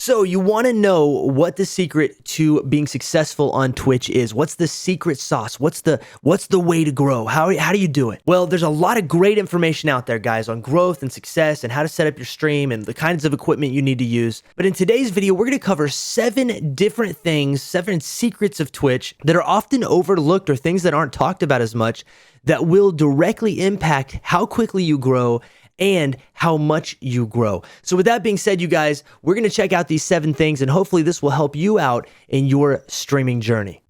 So you want to know what the secret to being successful on Twitch is. What's the secret sauce? What's the way to grow? How do you do it? Well, there's a lot of great information out there, guys, on growth and success and how to set up your stream and the kinds of equipment you need to use. But in today's video, we're going to cover 7 different things, 7 secrets of Twitch that are often overlooked or things that aren't talked about as much that will directly impact how quickly you grow and how much you grow. So with that being said, you guys, we're going to check out these 7 things, and hopefully this will help you out in your streaming journey.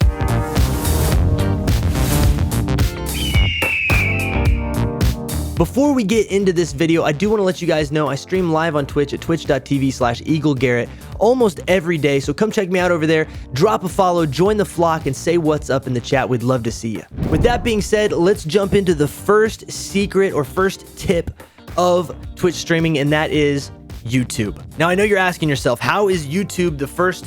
Before we get into this video, I do want to let you guys know I stream live on Twitch at twitch.tv/EagleGarrett almost every day. So come check me out over there, drop a follow, join the flock, and say what's up in the chat. We'd love to see you. With that being said, let's jump into the first secret or first tip of Twitch streaming, and that is YouTube. Now, I know you're asking yourself, how is YouTube the first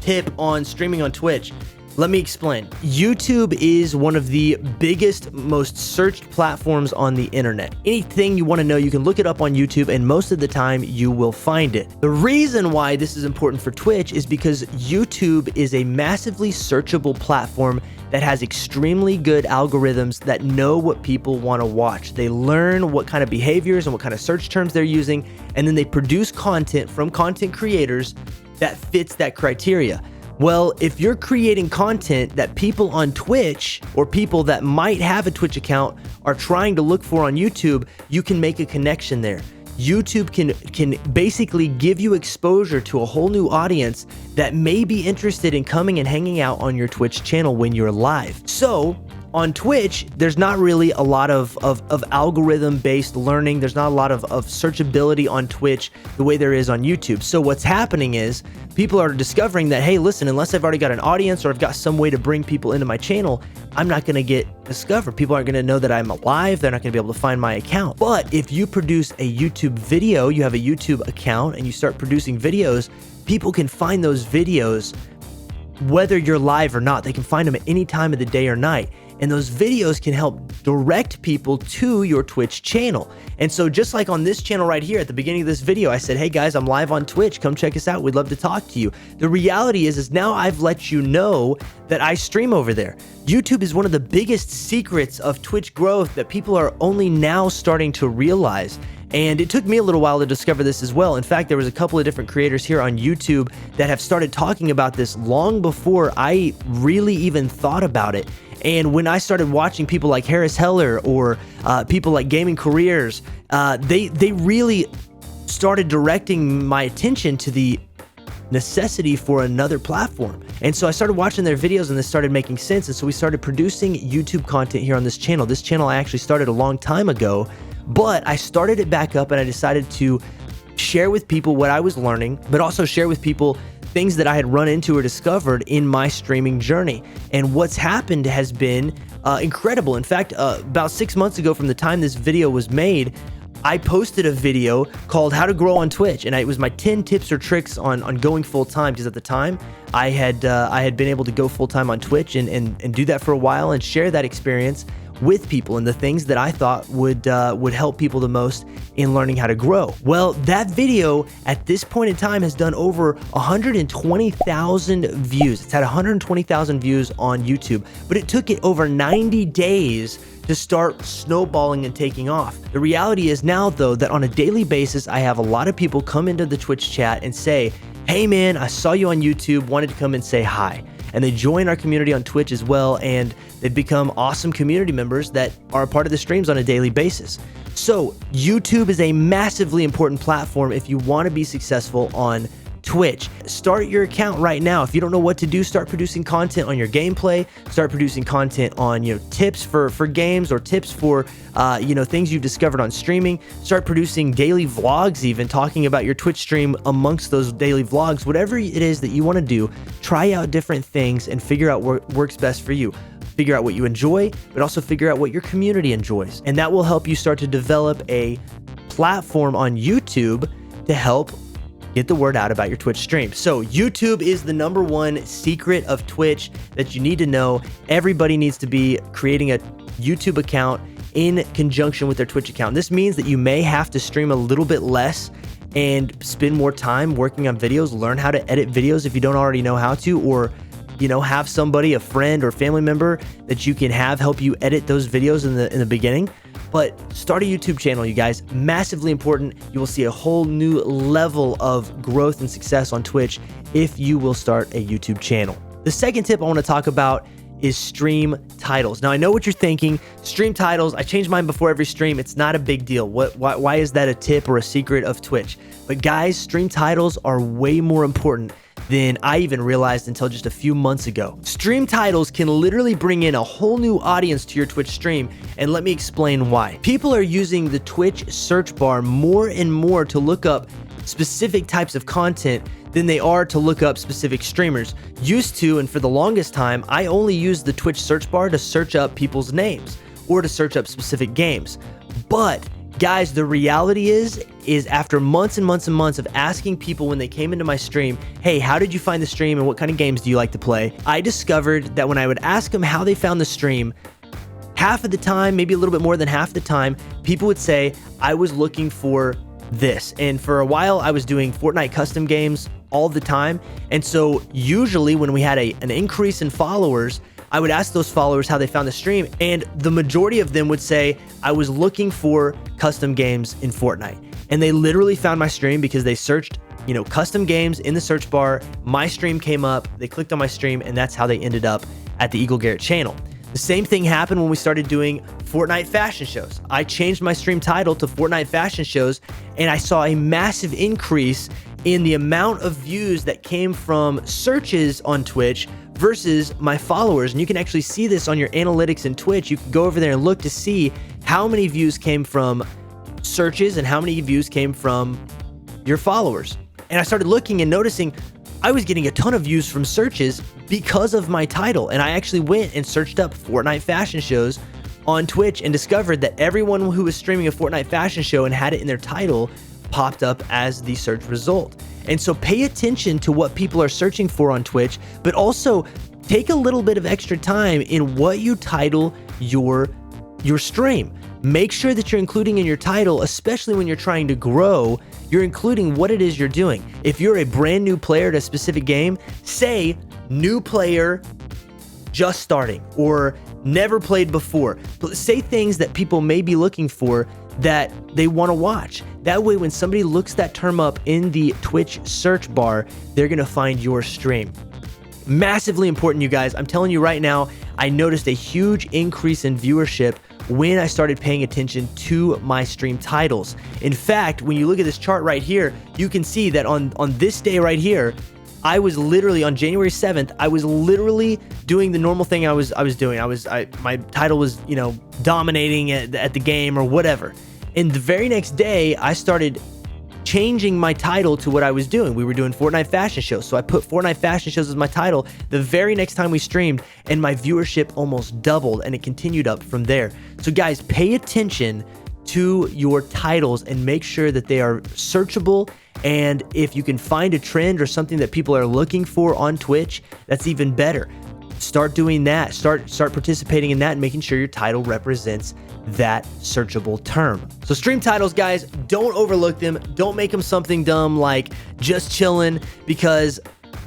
tip on streaming on Twitch? Let me explain. YouTube is one of the biggest, most searched platforms on the internet. Anything you want to know, you can look it up on YouTube, and most of the time you will find it. The reason why this is important for Twitch is because YouTube is a massively searchable platform that has extremely good algorithms that know what people want to watch. They learn what kind of behaviors and what kind of search terms they're using, and then they produce content from content creators that fits that criteria. Well, if you're creating content that people on Twitch or people that might have a Twitch account are trying to look for on YouTube, you can make a connection there. YouTube can basically give you exposure to a whole new audience that may be interested in coming and hanging out on your Twitch channel when you're live. So on Twitch, there's not really a lot of algorithm-based learning. There's not a lot of searchability on Twitch the way there is on YouTube. So what's happening is people are discovering that, hey, listen, unless I've already got an audience or I've got some way to bring people into my channel, I'm not going to get discovered. People aren't going to know that I'm alive. They're not going to be able to find my account. But if you produce a YouTube video, you have a YouTube account, and you start producing videos, people can find those videos whether you're live or not. They can find them at any time of the day or night. And those videos can help direct people to your Twitch channel. And so just like on this channel right here at the beginning of this video, I said, hey guys, I'm live on Twitch. Come check us out. We'd love to talk to you. The reality is now I've let you know that I stream over there. YouTube is one of the biggest secrets of Twitch growth that people are only now starting to realize. And it took me a little while to discover this as well. In fact, there was a couple of different creators here on YouTube that have started talking about this long before I really even thought about it. And when I started watching people like Harris Heller or people like Gaming Careers, they really started directing my attention to the necessity for another platform. And so I started watching their videos, and this started making sense. And so we started producing YouTube content here on this channel. This channel I actually started a long time ago, but I started it back up, and I decided to share with people what I was learning, but also share with people things that I had run into or discovered in my streaming journey. And what's happened has been incredible. In fact, about 6 months ago from the time this video was made, I posted a video called How to Grow on Twitch, and it was my 10 tips or tricks on going full-time, because at the time I had been able to go full-time on Twitch and do that for a while and share that experience with people and the things that I thought would help people the most in learning how to grow. Well, that video at this point in time has done over 120,000 views. It's had 120,000 views on YouTube, but it took it over 90 days to start snowballing and taking off. The reality is now, though, that on a daily basis, I have a lot of people come into the Twitch chat and say, hey man, I saw you on YouTube, wanted to come and say hi. And they join our community on Twitch as well, and they've become awesome community members that are a part of the streams on a daily basis. So YouTube is a massively important platform if you want to be successful on Twitch. Start your account right now. If you don't know what to do, start producing content on your gameplay, start producing content on, tips for games or tips for, things you've discovered on streaming. Start producing daily vlogs, even talking about your Twitch stream amongst those daily vlogs. Whatever it is that you want to do, try out different things and figure out what works best for you. Figure out what you enjoy, but also figure out what your community enjoys. And that will help you start to develop a platform on YouTube to help get the word out about your Twitch stream. So YouTube is the #1 secret of Twitch that you need to know. Everybody needs to be creating a YouTube account in conjunction with their Twitch account. This means that you may have to stream a little bit less and spend more time working on videos, learn how to edit videos if you don't already know how to, or have somebody, a friend or family member that you can have help you edit those videos in the beginning. But start a YouTube channel, you guys. Massively important. You will see a whole new level of growth and success on Twitch if you will start a YouTube channel. The second tip I want to talk about is stream titles. Now, I know what you're thinking. Stream titles, I change mine before every stream. It's not a big deal. Why is that a tip or a secret of Twitch? But guys, stream titles are way more important than I even realized until just a few months ago. Stream titles can literally bring in a whole new audience to your Twitch stream, and let me explain why. People are using the Twitch search bar more and more to look up specific types of content than they are to look up specific streamers. Used to, and for the longest time, I only used the Twitch search bar to search up people's names or to search up specific games. But guys, the reality is after months and months and months of asking people when they came into my stream, hey, how did you find the stream and what kind of games do you like to play? I discovered that when I would ask them how they found the stream, half of the time, maybe a little bit more than half the time, people would say, I was looking for this. And for a while, I was doing Fortnite custom games all the time. And so usually when we had an increase in followers, I would ask those followers how they found the stream, and the majority of them would say, I was looking for custom games in Fortnite. And they literally found my stream because they searched, custom games in the search bar. My stream came up, they clicked on my stream, and that's how they ended up at the Eagle Garrett channel. The same thing happened when we started doing Fortnite fashion shows. I changed my stream title to Fortnite fashion shows, and I saw a massive increase in the amount of views that came from searches on Twitch versus my followers. And you can actually see this on your analytics in Twitch. You can go over there and look to see how many views came from searches and how many views came from your followers. And I started looking and noticing I was getting a ton of views from searches because of my title. And I actually went and searched up Fortnite fashion shows on Twitch and discovered that everyone who was streaming a Fortnite fashion show and had it in their title popped up as the search result. And so pay attention to what people are searching for on Twitch, but also take a little bit of extra time in what you title your stream. Make sure that you're including in your title, especially when you're trying to grow, you're including what it is you're doing. If you're a brand new player to a specific game, say new player just starting or never played before. Say things that people may be looking for that they want to watch. That way, when somebody looks that term up in the Twitch search bar, they're going to find your stream. Massively important, you guys. I'm telling you right now, I noticed a huge increase in viewership when I started paying attention to my stream titles. In fact, when you look at this chart right here, you can see that on this day right here, I was literally on January 7th, I was literally doing the normal thing I was doing. My title was, dominating at the game or whatever. And the very next day, I started changing my title to what I was doing. We were doing Fortnite fashion shows. So I put Fortnite fashion shows as my title the very next time we streamed, and my viewership almost doubled, and it continued up from there. So guys, pay attention to your titles and make sure that they are searchable. And if you can find a trend or something that people are looking for on Twitch, that's even better. Start doing that. Start participating in that and making sure your title represents that searchable term. So stream titles, guys, don't overlook them. Don't make them something dumb like just chilling, because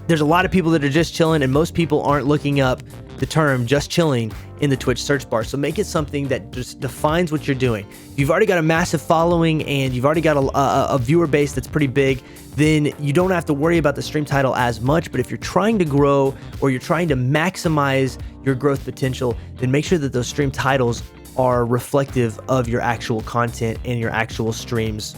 there's a lot of people that are just chilling, and most people aren't looking up the term just chilling in the Twitch search bar. So make it something that just defines what you're doing. If you've already got a massive following and you've already got a viewer base that's pretty big, then you don't have to worry about the stream title as much. But if you're trying to grow or you're trying to maximize your growth potential, then make sure that those stream titles are reflective of your actual content and your actual stream's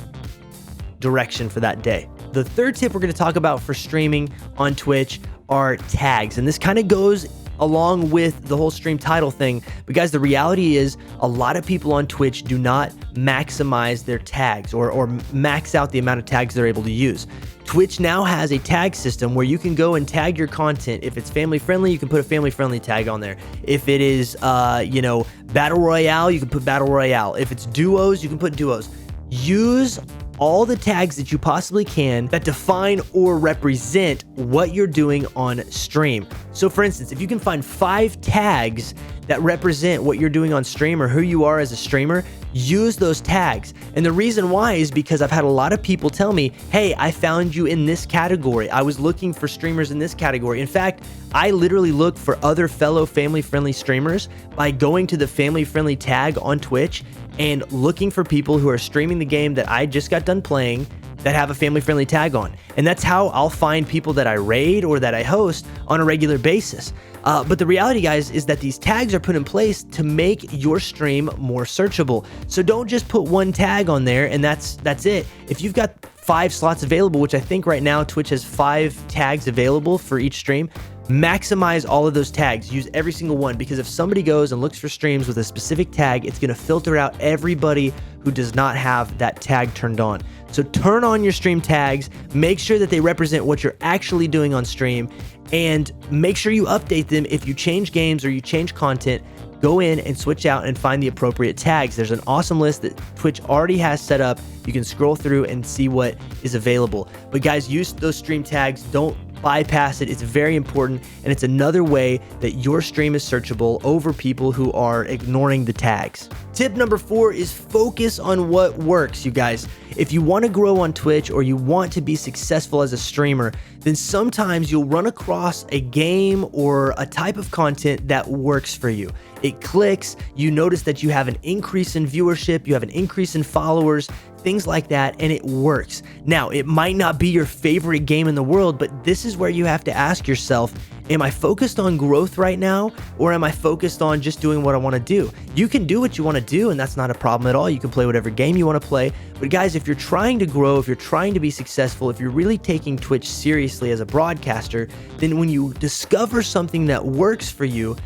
direction for that day. The third tip we're going to talk about for streaming on Twitch are tags. And this kind of goes along with the whole stream title thing. But guys, the reality is a lot of people on Twitch do not maximize their tags or max out the amount of tags they're able to use. Twitch now has a tag system where you can go and tag your content. If it's family friendly, you can put a family friendly tag on there. If it is, battle royale, you can put battle royale. If it's duos, you can put duos. Use all the tags that you possibly can that define or represent what you're doing on stream. So for instance, if you can find 5 tags that represent what you're doing on stream or who you are as a streamer, use those tags. And the reason why is because I've had a lot of people tell me, hey, I found you in this category. I was looking for streamers in this category. In fact, I literally look for other fellow family-friendly streamers by going to the family-friendly tag on Twitch and looking for people who are streaming the game that I just got done playing that have a family-friendly tag on. And that's how I'll find people that I raid or that I host on a regular basis. But the reality, guys, is that these tags are put in place to make your stream more searchable. So don't just put one tag on there and that's it. If you've got 5 slots available, which I think right now Twitch has 5 tags available for each stream, maximize all of those tags. Use every single one, because if somebody goes and looks for streams with a specific tag, it's going to filter out everybody who does not have that tag turned on. So turn on your stream tags, make sure that they represent what you're actually doing on stream, and make sure you update them if you change games or you change content. Go in and switch out and find the appropriate tags. There's an awesome list that Twitch already has set up. You can scroll through and see what is available. But guys, use those stream tags. Don't bypass it. It's very important, and it's another way that your stream is searchable over people who are ignoring the tags. Tip number 4 is focus on what works, you guys. If you want to grow on Twitch or you want to be successful as a streamer, then sometimes you'll run across a game or a type of content that works for you. It clicks, you notice that you have an increase in viewership, you have an increase in followers, things like that, and it works. Now, it might not be your favorite game in the world, but this is where you have to ask yourself, am I focused on growth right now, or am I focused on just doing what I want to do? You can do what you want to do, and that's not a problem at all. You can play whatever game you want to play. But guys, if you're trying to grow, if you're trying to be successful, if you're really taking Twitch seriously as a broadcaster, then when you discover something that works for you,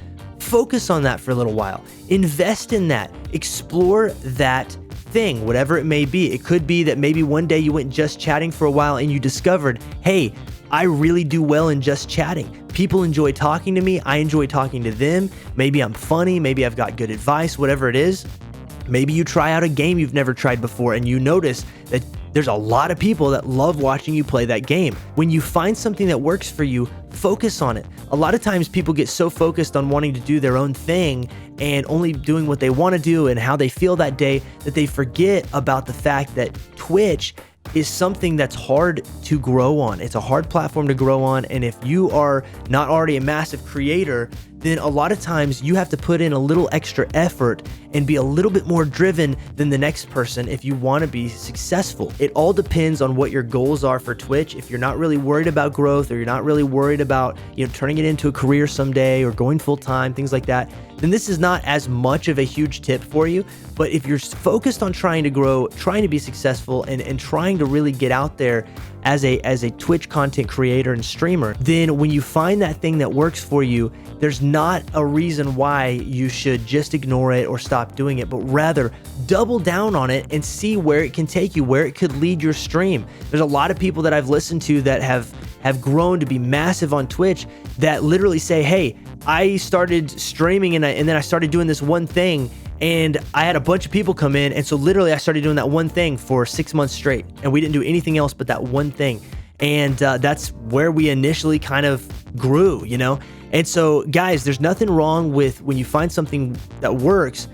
focus on that for a little while. Invest in that. Explore that thing, whatever it may be. It could be that maybe one day you went just chatting for a while and you discovered, hey, I really do well in just chatting. People enjoy talking to me. I enjoy talking to them. Maybe I'm funny. Maybe I've got good advice, whatever it is. Maybe you try out a game you've never tried before and you notice that there's a lot of people that love watching you play that game. When you find something that works for you, focus on it. A lot of times people get so focused on wanting to do their own thing and only doing what they want to do and how they feel that day that they forget about the fact that Twitch is something that's hard to grow on. It's a hard platform to grow on, and if you are not already a massive creator, then a lot of times you have to put in a little extra effort and be a little bit more driven than the next person if you want to be successful. It all depends on what your goals are for Twitch. If you're not really worried about growth, or you're not really worried about, turning it into a career someday or going full time, things like that, then this is not as much of a huge tip for you. But if you're focused on trying to grow, trying to be successful, and trying to really get out there as a Twitch content creator and streamer, then when you find that thing that works for you, there's not a reason why you should just ignore it or stop doing it, but rather double down on it and see where it can take you, where it could lead your stream. There's a lot of people that I've listened to that have grown to be massive on Twitch that literally say, hey, I started streaming and then I started doing this one thing, and I had a bunch of people come in, and so literally I started doing that one thing for 6 months straight, and we didn't do anything else but that one thing. And that's where we initially kind of grew, And so, guys, there's nothing wrong with when you find something that works,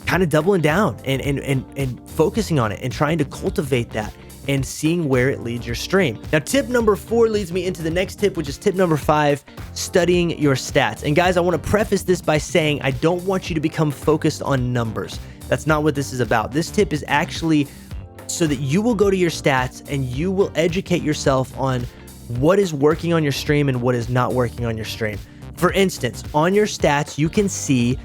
kind of doubling down and focusing on it and trying to cultivate that and seeing where it leads your stream. Now, tip number 4 leads me into the next tip, which is tip number 5, studying your stats. And guys, I want to preface this by saying I don't want you to become focused on numbers. That's not what this is about. This tip is actually so that you will go to your stats and you will educate yourself on what is working on your stream and what is not working on your stream. For instance, on your stats, you can see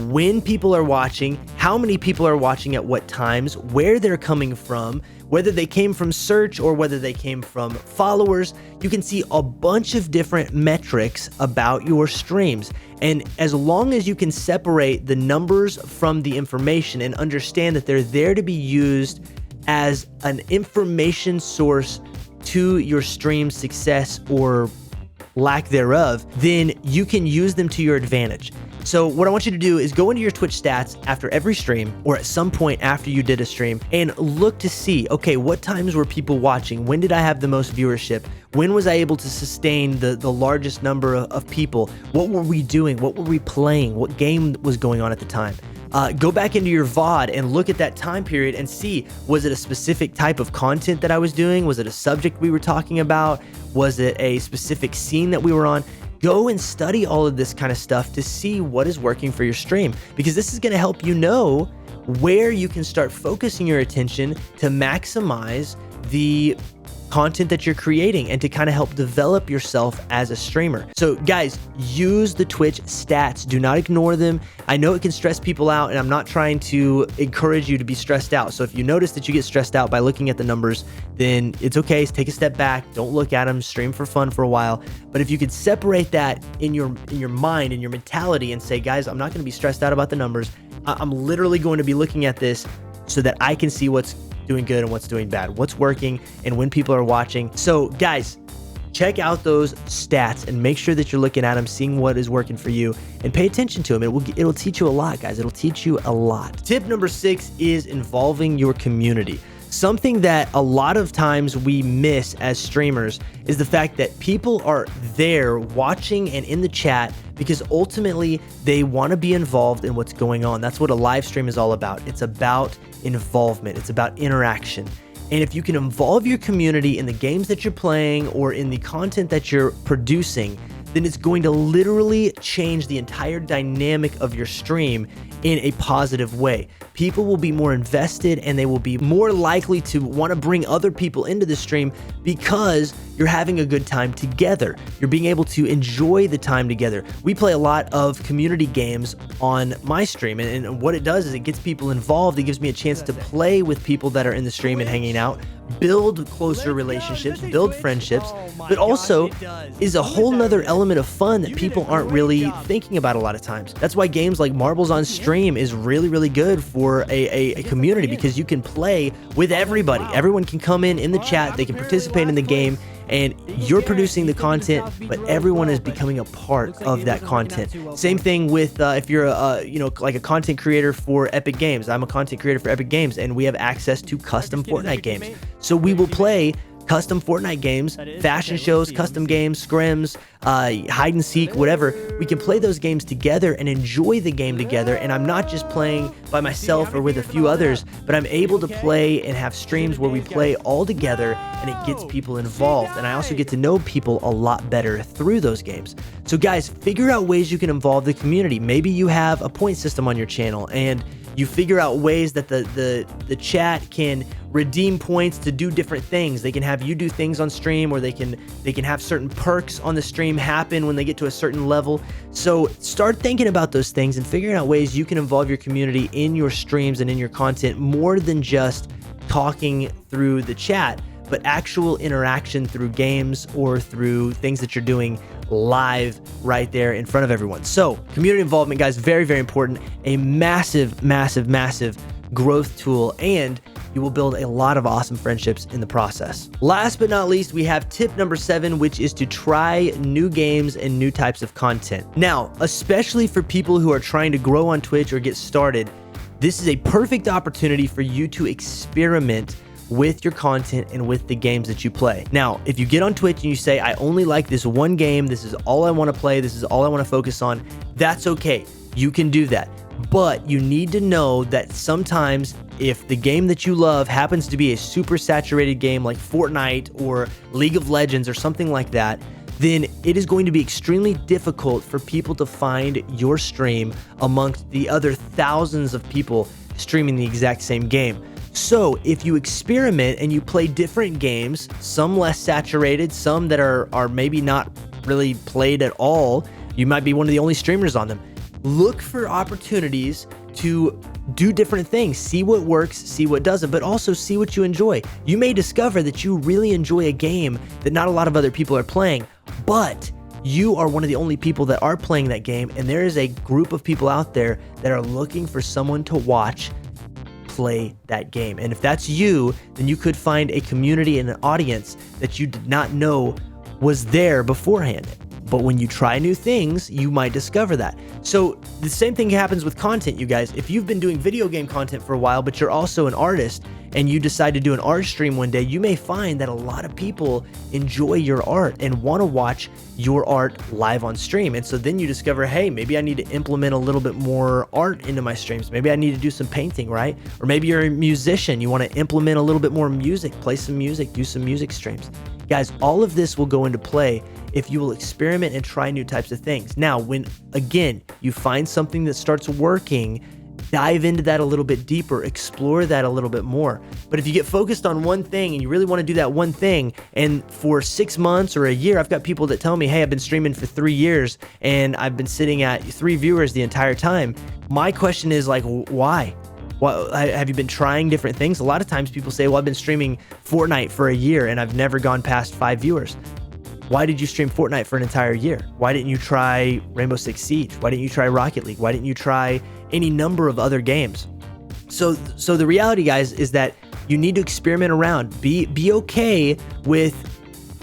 when people are watching, how many people are watching at what times, where they're coming from, whether they came from search or whether they came from followers. You can see a bunch of different metrics about your streams. And as long as you can separate the numbers from the information and understand that they're there to be used as an information source to your stream's success or lack thereof, then you can use them to your advantage. So what I want you to do is go into your Twitch stats after every stream or at some point after you did a stream and look to see, okay, what times were people watching? When did I have the most viewership? When was I able to sustain the largest number of people? What were we doing? What were we playing? What game was going on at the time? Go back into your VOD and look at that time period and see, was it a specific type of content that I was doing? Was it a subject we were talking about? Was it a specific scene that we were on? Go and study all of this kind of stuff to see what is working for your stream, because this is going to help you know where you can start focusing your attention to maximize the content that you're creating and to kind of help develop yourself as a streamer. So guys, use the Twitch stats. Do not ignore them. I know it can stress people out, and I'm not trying to encourage you to be stressed out. So if you notice that you get stressed out by looking at the numbers, then it's okay. Take a step back. Don't look at them. Stream for fun for a while. But if you could separate that in your mind and your mentality and say, guys, I'm not going to be stressed out about the numbers. I'm literally going to be looking at this so that I can see what's doing good and what's doing bad, what's working and when people are watching. So guys, check out those stats and make sure that you're looking at them, seeing what is working for you, and pay attention to them. It'll teach you a lot, guys. It'll teach you a lot. Tip number 6 is involving your community. Something that a lot of times we miss as streamers is the fact that people are there watching and in the chat because ultimately they want to be involved in what's going on. That's what a live stream is all about. It's about involvement. It's about interaction. And if you can involve your community in the games that you're playing or in the content that you're producing, then it's going to literally change the entire dynamic of your stream in a positive way. People will be more invested and they will be more likely to want to bring other people into the stream because you're having a good time together. You're being able to enjoy the time together. We play a lot of community games on my stream, and what it does is it gets people involved. It gives me a chance to play with people that are in the stream and hanging out, build closer relationships, build friendships, but also is a whole nother element of fun that people aren't really thinking about a lot of times. That's why games like Marbles on Stream is really, really good for a community, because you can play with everybody. Everyone can come in the chat, they can participate in the game, and you're producing the content, but everyone is becoming a part of that content. Same thing with if you're like a content creator for Epic Games. I'm a content creator for Epic Games, and we have access to custom Fortnite games. So we will play custom Fortnite games, fashion shows, custom games, scrims, hide and seek, whatever. We can play those games together and enjoy the game together. And I'm not just playing by myself or with a few others, but I'm able to play and have streams where we play all together, and it gets people involved. And I also get to know people a lot better through those games. So guys, figure out ways you can involve the community. Maybe you have a point system on your channel and you figure out ways that the chat can redeem points to do different things. They can have you do things on stream, or they can have certain perks on the stream happen when they get to a certain level. So start thinking about those things and figuring out ways you can involve your community in your streams and in your content, more than just talking through the chat, but actual interaction through games or through things that you're doing live right there in front of everyone. So community involvement, guys, very, very important. A massive, massive, massive growth tool, and you will build a lot of awesome friendships in the process. Last but not least, we have tip number 7, which is to try new games and new types of content. Now, especially for people who are trying to grow on Twitch or get started, this is a perfect opportunity for you to experiment with your content and with the games that you play. Now, if you get on Twitch and you say, I only like this one game, this is all I want to play, this is all I want to focus on, that's okay. You can do that. But you need to know that sometimes if the game that you love happens to be a super saturated game like Fortnite or League of Legends or something like that, then it is going to be extremely difficult for people to find your stream amongst the other thousands of people streaming the exact same game. So if you experiment and you play different games, some less saturated, some that are maybe not really played at all, you might be one of the only streamers on them. Look for opportunities to do different things, see what works, see what doesn't, but also see what you enjoy. You may discover that you really enjoy a game that not a lot of other people are playing, but you are one of the only people that are playing that game, and there is a group of people out there that are looking for someone to watch play that game. And if that's you, then you could find a community and an audience that you did not know was there beforehand. But when you try new things, you might discover that. So the same thing happens with content, you guys. If you've been doing video game content for a while, but you're also an artist and you decide to do an art stream one day, you may find that a lot of people enjoy your art and want to watch your art live on stream. And so then you discover, hey, maybe I need to implement a little bit more art into my streams. Maybe I need to do some painting, right? Or maybe you're a musician, you want to implement a little bit more music, play some music, do some music streams. Guys, all of this will go into play if you will experiment and try new types of things. Now, when, again, you find something that starts working, dive into that a little bit deeper, explore that a little bit more. But if you get focused on one thing and you really want to do that one thing, and for 6 months or a year, I've got people that tell me, hey, I've been streaming for 3 years and I've been sitting at 3 viewers the entire time. My question is like, why? Well, have you been trying different things? A lot of times people say, well, I've been streaming Fortnite for a year and I've never gone past 5 viewers. Why did you stream Fortnite for an entire year? Why didn't you try Rainbow Six Siege? Why didn't you try Rocket League? Why didn't you try any number of other games? So the reality, guys, is that you need to experiment around. Be okay with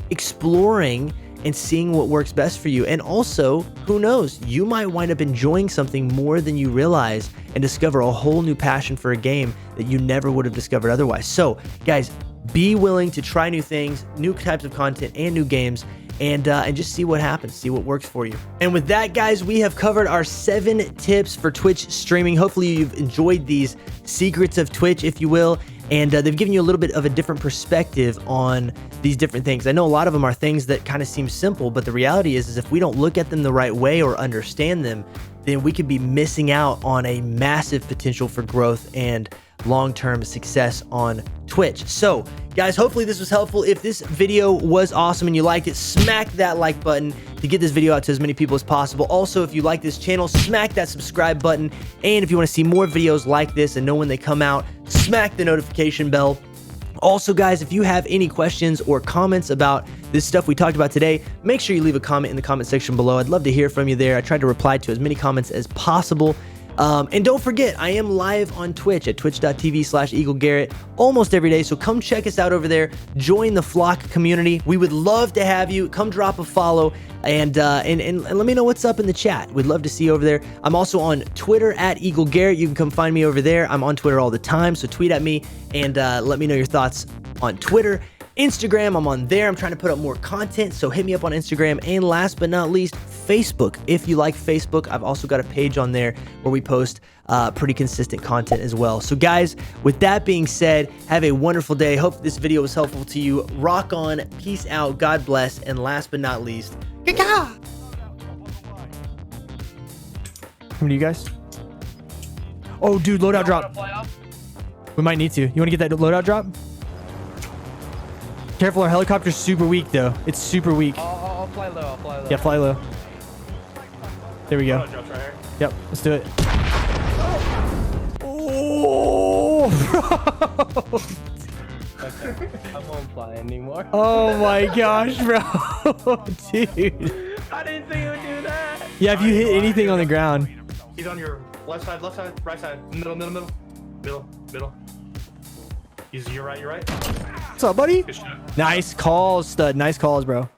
exploring and seeing what works best for you. And also, who knows, you might wind up enjoying something more than you realize and discover a whole new passion for a game that you never would have discovered otherwise. So guys, be willing to try new things, new types of content, and new games, and just see what happens, see what works for you. And with that, guys, we have covered our 7 tips for Twitch streaming. Hopefully you've enjoyed these secrets of Twitch, if you will, and they've given you a little bit of a different perspective on these different things. I know a lot of them are things that kind of seem simple, but the reality is if we don't look at them the right way or understand them, then we could be missing out on a massive potential for growth and long-term success on Twitch. So guys, hopefully this was helpful. If this video was awesome and you liked it, smack that like button to get this video out to as many people as possible. Also, if you like this channel, smack that subscribe button. And if you want to see more videos like this and know when they come out, smack the notification bell. Also, guys, if you have any questions or comments about this stuff we talked about today, make sure you leave a comment in the comment section below. I'd love to hear from you there. I tried to reply to as many comments as possible. And don't forget, I am live on Twitch at twitch.tv/EagleGarrett almost every day. So come check us out over there. Join the Flock community. We would love to have you. Come drop a follow and let me know what's up in the chat. We'd love to see you over there. I'm also on Twitter at EagleGarrett. You can come find me over there. I'm on Twitter all the time. So tweet at me and let me know your thoughts on Twitter. Instagram, I'm on there. I'm trying to put up more content, so hit me up on Instagram. And last but not least, Facebook. If you like Facebook, I've also got a page on there where we post pretty consistent content as well. So guys, with that being said, have a wonderful day. Hope this video was helpful to you. Rock on, peace out, God bless, and last but not least, Kaka! Come to you guys. Oh, dude, loadout drop. We might need to. You want to get that loadout drop? Careful, our helicopter's super weak, though. It's super weak. I'll fly low. I'll fly low. Yeah, fly low. There we go. Right here. Yep, let's do it. Oh, bro. I won't fly anymore. Oh my gosh, bro. Dude. I didn't think it would do that. Yeah, if you hit anything on the ground. He's on your left side, right side, middle. You're right. What's up, buddy? Good shot. Nice calls, stud. Nice calls, bro.